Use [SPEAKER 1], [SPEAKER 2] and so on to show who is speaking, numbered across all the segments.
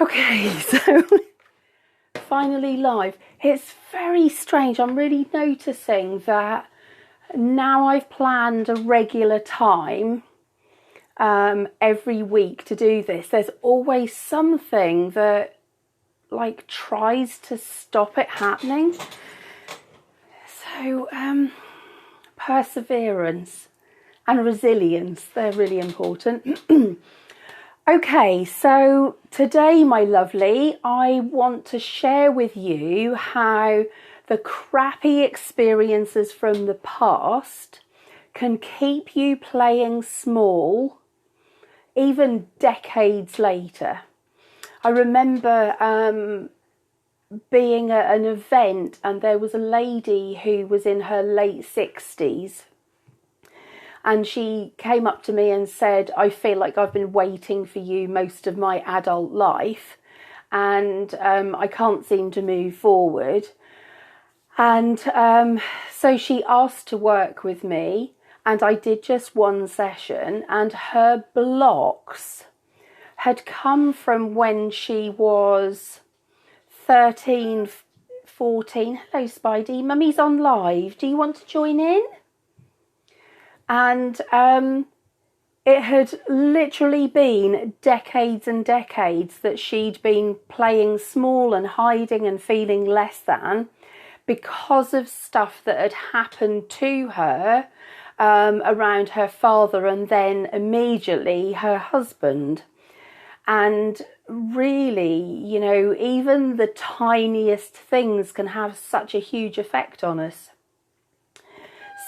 [SPEAKER 1] Okay, so finally live. It's very strange. I'm really noticing that now I've planned a regular time every week to do this. There's always something that like tries to stop it happening. So perseverance and resilience, they're really important. Okay, so today, my lovely, I want to share with you how the crappy experiences from the past can keep you playing small even decades later. I remember being at an event and there was a lady who was in her late 60s. And she came up to me and said, I feel like I've been waiting for you most of my adult life and I can't seem to move forward. And so she asked to work with me and I did just one session, and her blocks had come from when she was 13, 14. Hello, Spidey. Mummy's on live. Do you want to join in? And it had literally been decades and decades that she'd been playing small and hiding and feeling less than because of stuff that had happened to her around her father and then immediately her husband. And really, you know, even the tiniest things can have such a huge effect on us.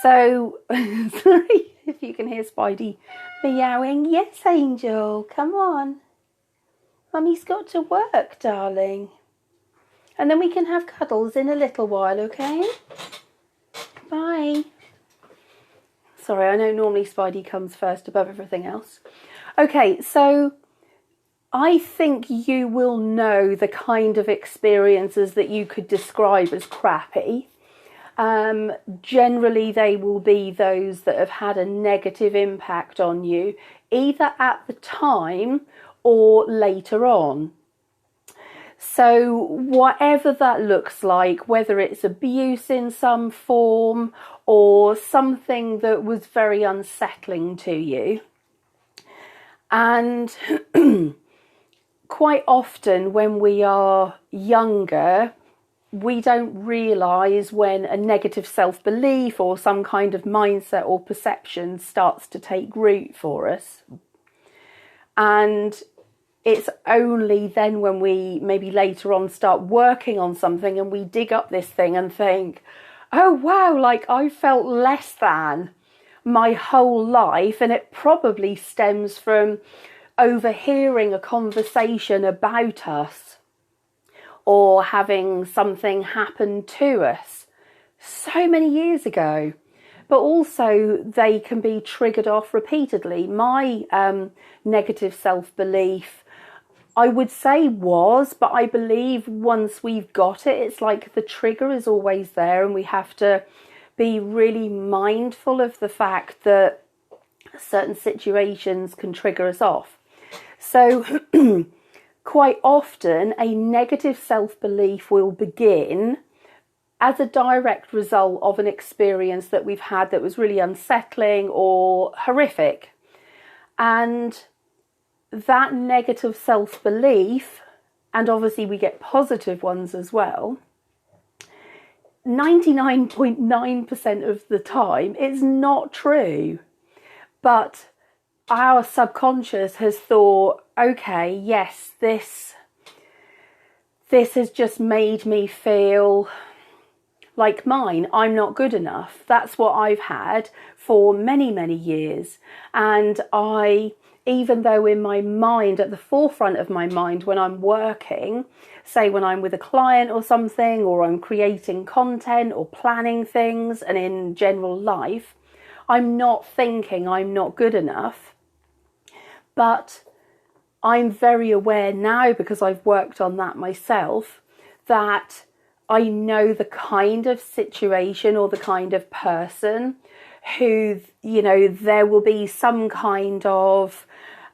[SPEAKER 1] So, sorry if you can hear Spidey meowing. Yes, Angel, come on. Mummy's got to work, darling. And then we can have cuddles in a little while, okay? Bye. Sorry, I know normally Spidey comes first above everything else. Okay, so I think you will know the kind of experiences that you could describe as crappy. Generally they will be those that have had a negative impact on you, either at the time or later on. So whatever that looks like, whether it's abuse in some form or something that was very unsettling to you. And quite often when we are younger, we don't realise when a negative self-belief or some kind of mindset or perception starts to take root for us. And it's only then when we maybe later on start working on something and we dig up this thing and think, oh wow, like I felt less than my whole life. And it probably stems from overhearing a conversation about us, or having something happen to us so many years ago. But also they can be triggered off repeatedly. My negative self-belief, I would say was, but I believe once we've got it, it's like the trigger is always there and we have to be really mindful of the fact that certain situations can trigger us off. So quite often, a negative self-belief will begin as a direct result of an experience that we've had that was really unsettling or horrific. And that negative self-belief, and obviously we get positive ones as well, 99.9% of the time, it's not true. But our subconscious has thought, okay, yes, this has just made me feel like mine. I'm not good enough. That's what I've had for many, many years. And even though in my mind, at the forefront of my mind, when I'm working, say when I'm with a client or something, or I'm creating content or planning things, and in general life, I'm not thinking I'm not good enough. But I'm very aware now, because I've worked on that myself, that I know the kind of situation or the kind of person who, you know, there will be some kind of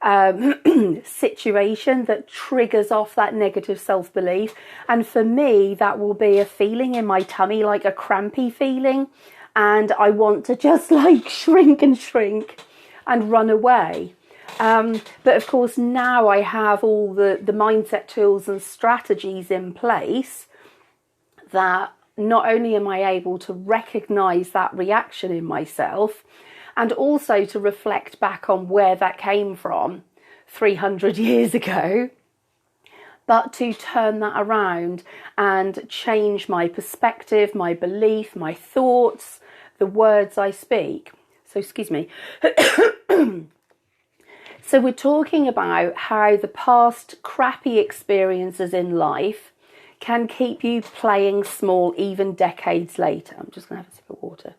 [SPEAKER 1] situation that triggers off that negative self-belief. And for me, that will be a feeling in my tummy, like a crampy feeling. And I want to just like shrink and run away. But of course, now I have all the mindset tools and strategies in place that not only am I able to recognize that reaction in myself, and also to reflect back on where that came from 300 years ago, but to turn that around and change my perspective, my belief, my thoughts, the words I speak. So, excuse me. So we're talking about how the past crappy experiences in life can keep you playing small even decades later. I'm just going to have a sip of water.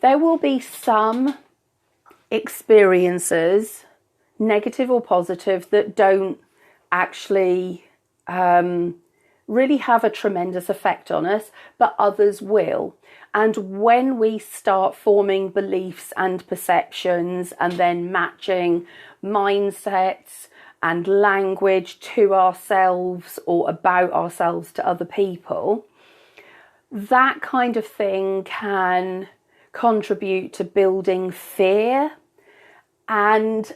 [SPEAKER 1] There will be some experiences, negative or positive, that don't actually really have a tremendous effect on us, but others will. And when we start forming beliefs and perceptions and then matching mindsets and language to ourselves or about ourselves to other people, that kind of thing can contribute to building fear. And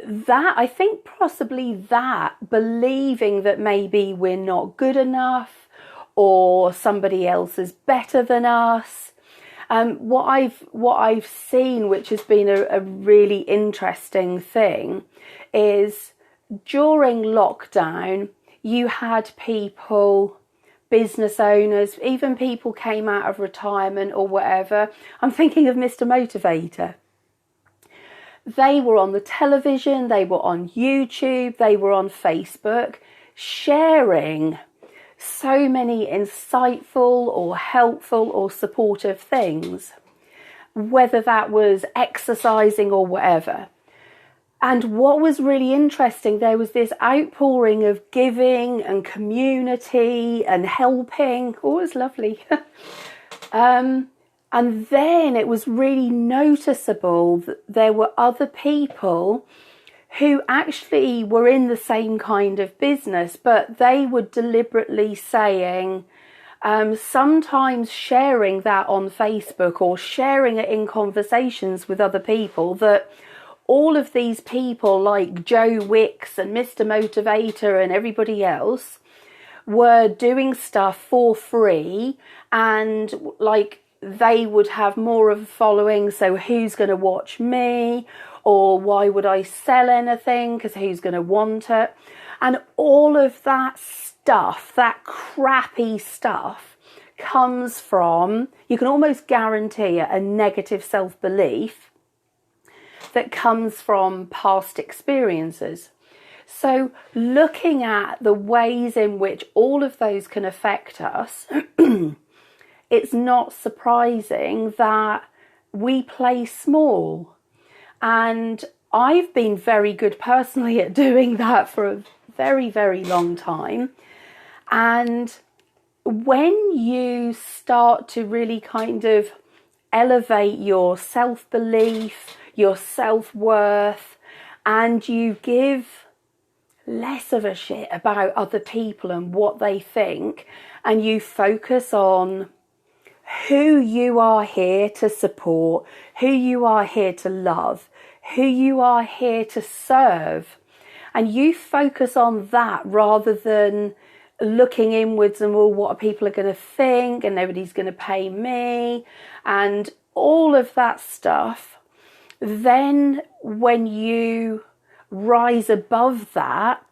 [SPEAKER 1] that, I think possibly that, believing that maybe we're not good enough or somebody else is better than us. What I've seen, which has been a really interesting thing, is during lockdown, you had people, business owners, even people came out of retirement or whatever. I'm thinking of Mr. Motivator. They were on the television, they were on YouTube, they were on Facebook, sharing so many insightful or helpful or supportive things, whether that was exercising or whatever. And what was really interesting, there was this outpouring of giving and community and helping. Oh, it was lovely. And then it was really noticeable that there were other people who actually were in the same kind of business, but they were deliberately saying, sometimes sharing that on Facebook or sharing it in conversations with other people, that all of these people like Joe Wicks and Mr. Motivator and everybody else were doing stuff for free, and like they would have more of a following, so who's going to watch me? Or why would I sell anything? Because who's going to want it? And all of that stuff, that crappy stuff, comes from, you can almost guarantee it, a negative self-belief that comes from past experiences. So looking at the ways in which all of those can affect us, it's not surprising that we play small. And I've been very good personally at doing that for a very, very long time. And when you start to really kind of elevate your self-belief, your self-worth, and you give less of a shit about other people and what they think, and you focus on who you are here to support, who you are here to love, who you are here to serve, and you focus on that rather than looking inwards and, well, what are people going to think, and nobody's going to pay me, and all of that stuff. Then when you rise above that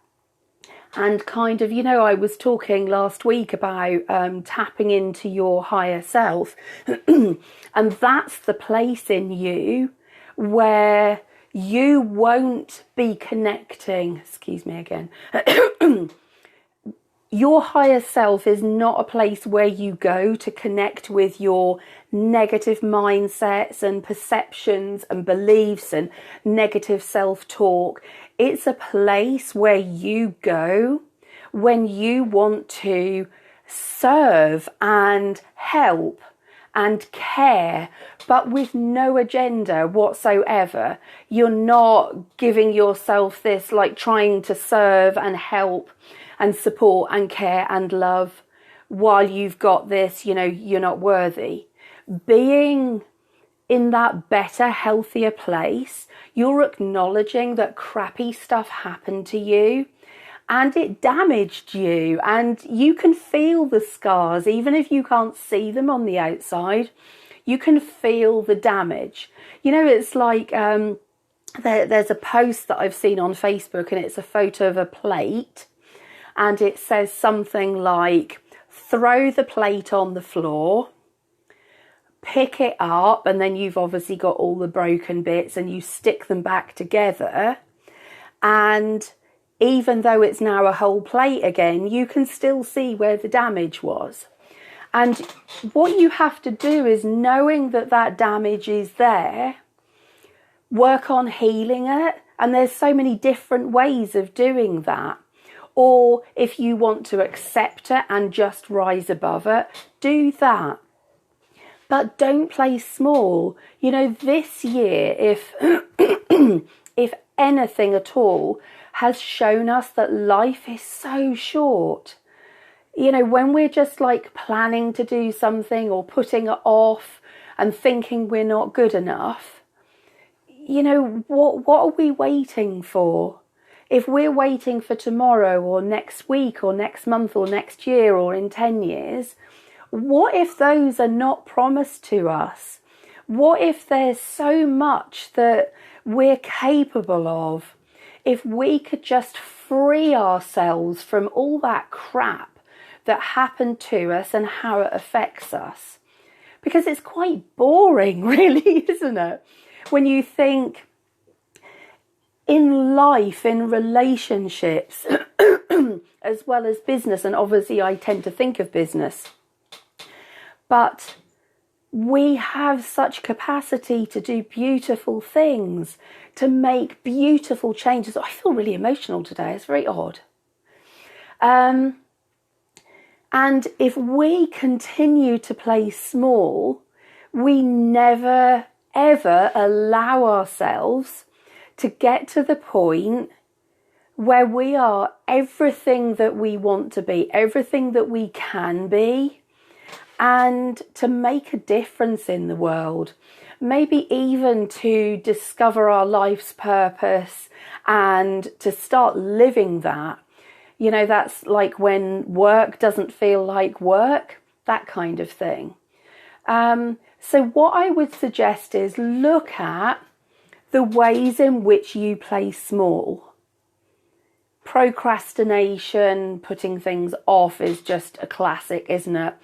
[SPEAKER 1] and kind of, you know, I was talking last week about tapping into your higher self, and that's the place in you where you won't be connecting, excuse me again, your higher self is not a place where you go to connect with your negative mindsets and perceptions and beliefs and negative self-talk. It's a place where you go when you want to serve and help and care, but with no agenda whatsoever. You're not giving yourself this, like, trying to serve and help and support and care and love while you've got this, you know, you're not worthy. Being in that better, healthier place, you're acknowledging that crappy stuff happened to you and it damaged you, and you can feel the scars, even if you can't see them on the outside. You can feel the damage. You know, it's like there's a post that I've seen on Facebook, and it's a photo of a plate, and it says something like, throw the plate on the floor, pick it up, and then you've obviously got all the broken bits, and you stick them back together, and even though it's now a whole plate again, you can still see where the damage was. And what you have to do is, knowing that that damage is there, work on healing it. And there's so many different ways of doing that. Or if you want to accept it and just rise above it, do that. But don't play small. You know, this year, if anything at all, has shown us that life is so short. You know, when we're just like planning to do something or putting it off and thinking we're not good enough, you know, what are we waiting for? If we're waiting for tomorrow or next week or next month or next year or in 10 years, what if those are not promised to us? What if there's so much that we're capable of? If we could just free ourselves from all that crap that happened to us and how it affects us. Because it's quite boring, really, isn't it? When you think in life, in relationships, as well as business, and obviously I tend to think of business, but we have such capacity to do beautiful things, to make beautiful changes. I feel really emotional today. It's very odd. And if we continue to play small, we never, ever allow ourselves to get to the point where we are everything that we want to be, everything that we can be, and to make a difference in the world. Maybe even to discover our life's purpose and to start living that. You know, that's like when work doesn't feel like work, that kind of thing. So what I would suggest is look at the ways in which you play small. Procrastination, putting things off, is just a classic, isn't it?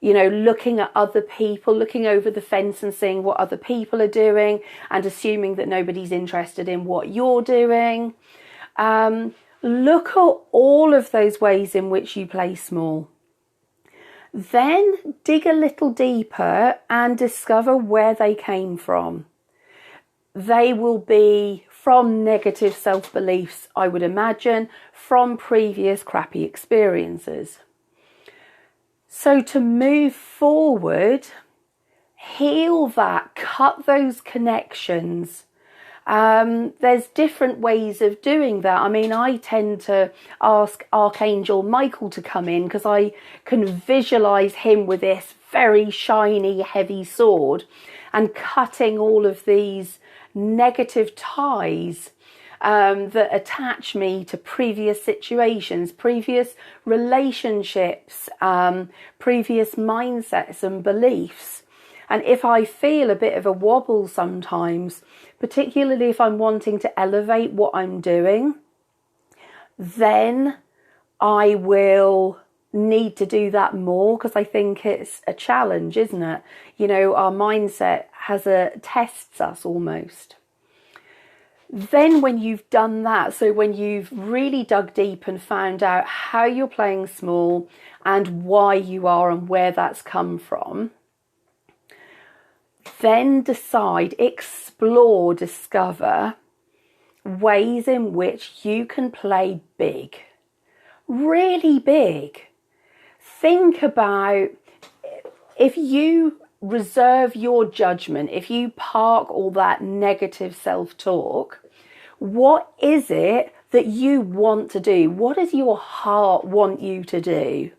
[SPEAKER 1] You know, looking at other people, looking over the fence and seeing what other people are doing and assuming that nobody's interested in what you're doing. Look at all of those ways in which you play small. Then dig a little deeper and discover where they came from. They will be from negative self-beliefs, I would imagine, from previous crappy experiences. So to move forward, heal that, cut those connections. There's different ways of doing that. I mean, I tend to ask Archangel Michael to come in because I can visualize him with this very shiny, heavy sword and cutting all of these negative ties that attach me to previous situations, previous relationships, previous mindsets and beliefs. And if I feel a bit of a wobble sometimes, particularly if I'm wanting to elevate what I'm doing, then I will need to do that more, because I think it's a challenge, isn't it? You know, our mindset tests us almost. Then when you've done that, so when you've really dug deep and found out how you're playing small and why you are and where that's come from, then decide, explore, discover ways in which you can play big, really big. Think about if you reserve your judgment, if you park all that negative self-talk, what is it that you want to do? What does your heart want you to do?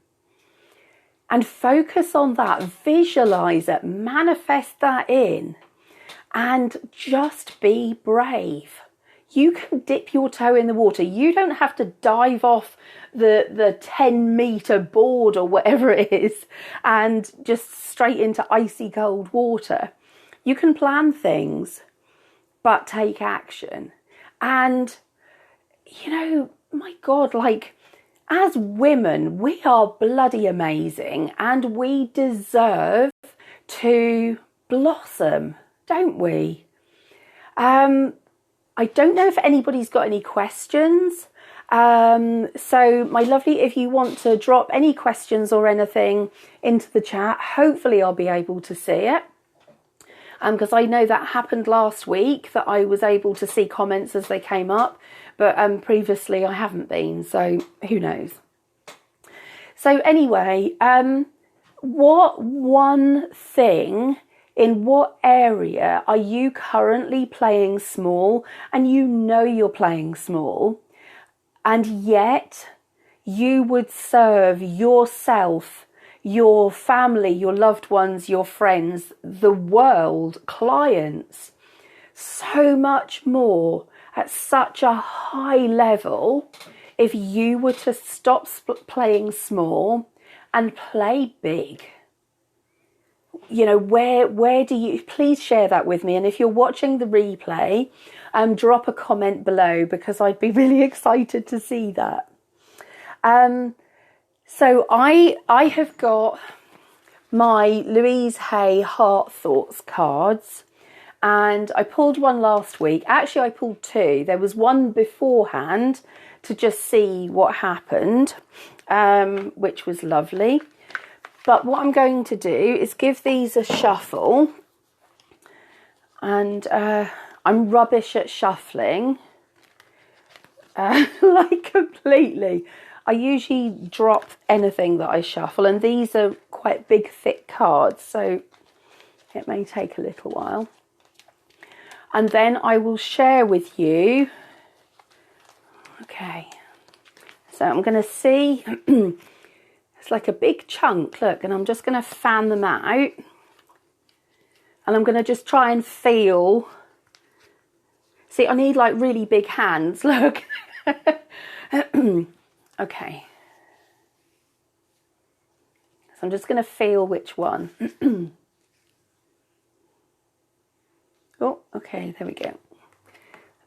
[SPEAKER 1] And focus on that, visualize it, manifest that in, and just be brave. You can dip your toe in the water. You don't have to dive off the 10-meter board or whatever it is and just straight into icy cold water. You can plan things, but take action. And, you know, my God, like, as women, we are bloody amazing and we deserve to blossom, don't we? I don't know if anybody's got any questions. So my lovely, if you want to drop any questions or anything into the chat, hopefully I'll be able to see it. Because I know that happened last week, that I was able to see comments as they came up, but previously I haven't been, so who knows. So anyway, what one thing, in what area are you currently playing small, and you know you're playing small, and yet you would serve yourself, your family, your loved ones, your friends, the world, clients, so much more at such a high level if you were to stop playing small and play big? You know, where do you, please share that with me. And if you're watching the replay, drop a comment below, because I'd be really excited to see that. So I have got my Louise Hay Heart Thoughts cards, and I pulled one last week. Actually, I pulled two. There was one beforehand to just see what happened, which was lovely. But what I'm going to do is give these a shuffle, and I'm rubbish at shuffling, like completely. I usually drop anything that I shuffle, and these are quite big, thick cards, so it may take a little while. And then I will share with you. Okay, so I'm going to see. It's like a big chunk, look, and I'm just going to fan them out. And I'm going to just try and feel. See, I need like really big hands, look. Okay. So I'm just going to feel which one. Oh, okay, there we go. I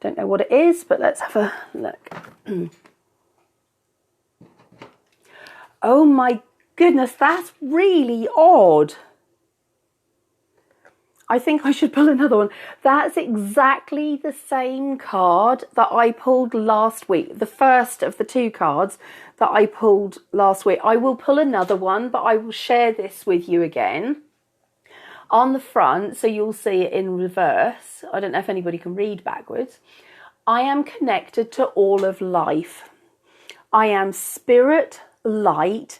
[SPEAKER 1] don't know what it is, but let's have a look. Oh my goodness, that's really odd. I think I should pull another one. That's exactly the same card that I pulled last week. The first of the two cards that I pulled last week. I will pull another one, but I will share this with you again. On the front, so you'll see it in reverse. I don't know if anybody can read backwards. I am connected to all of life. I am spirit, light,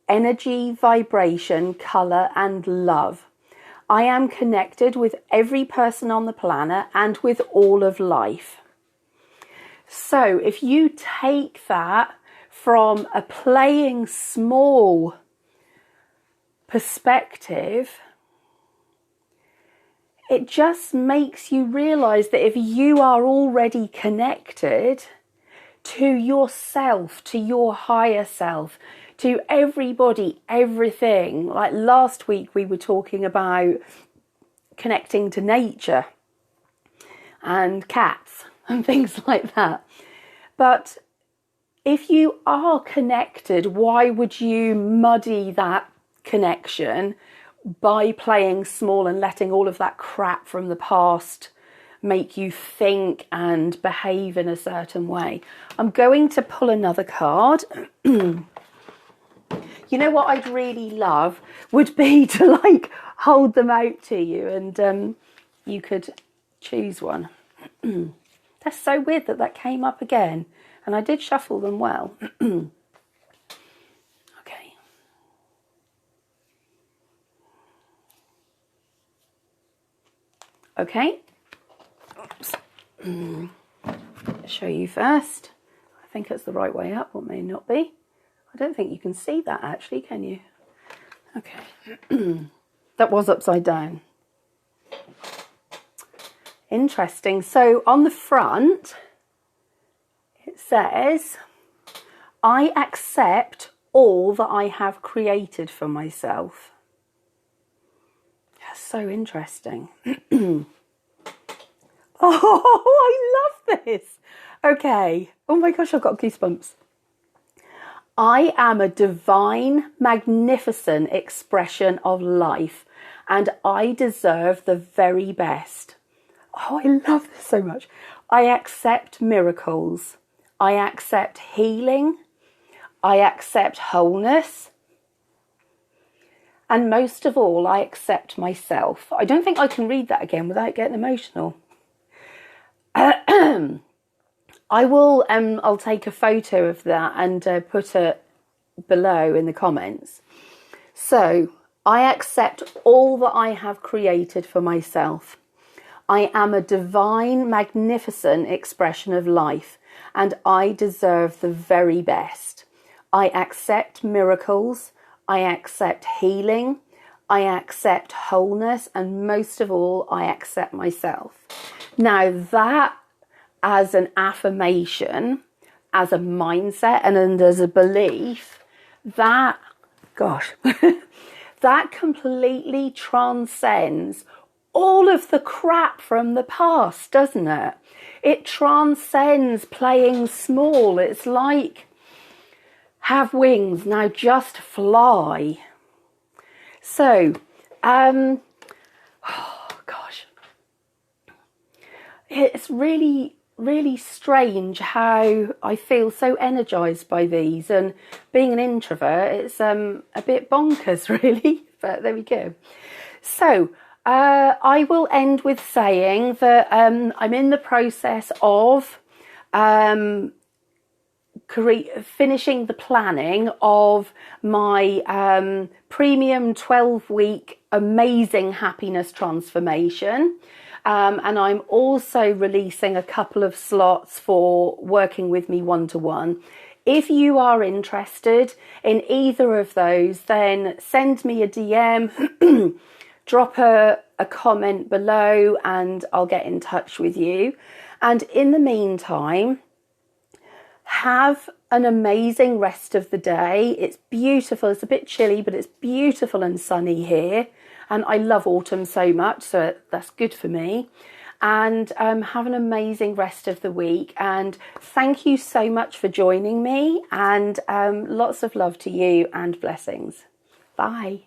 [SPEAKER 1] energy, vibration, colour and love. I am connected with every person on the planet and with all of life. So if you take that from a playing small perspective, it just makes you realise that if you are already connected to yourself, to your higher self, to everybody, everything. Like last week we were talking about connecting to nature and cats and things like that. But if you are connected, why would you muddy that connection by playing small and letting all of that crap from the past make you think and behave in a certain way? I'm going to pull another card. You know what I'd really love would be to like hold them out to you, and you could choose one. That's so weird that came up again, and I did shuffle them well. Okay. Okay. Oops. Show you first. I think it's the right way up, or may not be. I don't think you can see that actually, can you? Okay. That was upside down. Interesting. So on the front, it says, I accept all that I have created for myself. That's so interesting. Oh, I love this. Okay. Oh my gosh, I've got goosebumps. I am a divine, magnificent expression of life, and I deserve the very best. Oh, I love this so much. I accept miracles. I accept healing. I accept wholeness. And most of all, I accept myself. I don't think I can read that again without getting emotional. I'll take a photo of that and put it below in the comments. So, I accept all that I have created for myself. I am a divine, magnificent expression of life, and I deserve the very best. I accept miracles. I accept healing. I accept wholeness, and most of all, I accept myself. Now that, as an affirmation, as a mindset, and as a belief, that, gosh, that completely transcends all of the crap from the past, doesn't it? It transcends playing small. It's like, have wings, now just fly. So, oh gosh, it's really, really strange how I feel so energized by these, and being an introvert, it's a bit bonkers really, but there we go. So I will end with saying that I'm in the process of finishing the planning of my premium 12-week amazing happiness transformation. And I'm also releasing a couple of slots for working with me one-to-one. If you are interested in either of those, then send me a DM, drop a comment below, and I'll get in touch with you. And in the meantime, have an amazing rest of the day. It's beautiful. It's a bit chilly, but it's beautiful and sunny here. And I love autumn so much, so that's good for me. And have an amazing rest of the week. And thank you so much for joining me. And lots of love to you and blessings. Bye.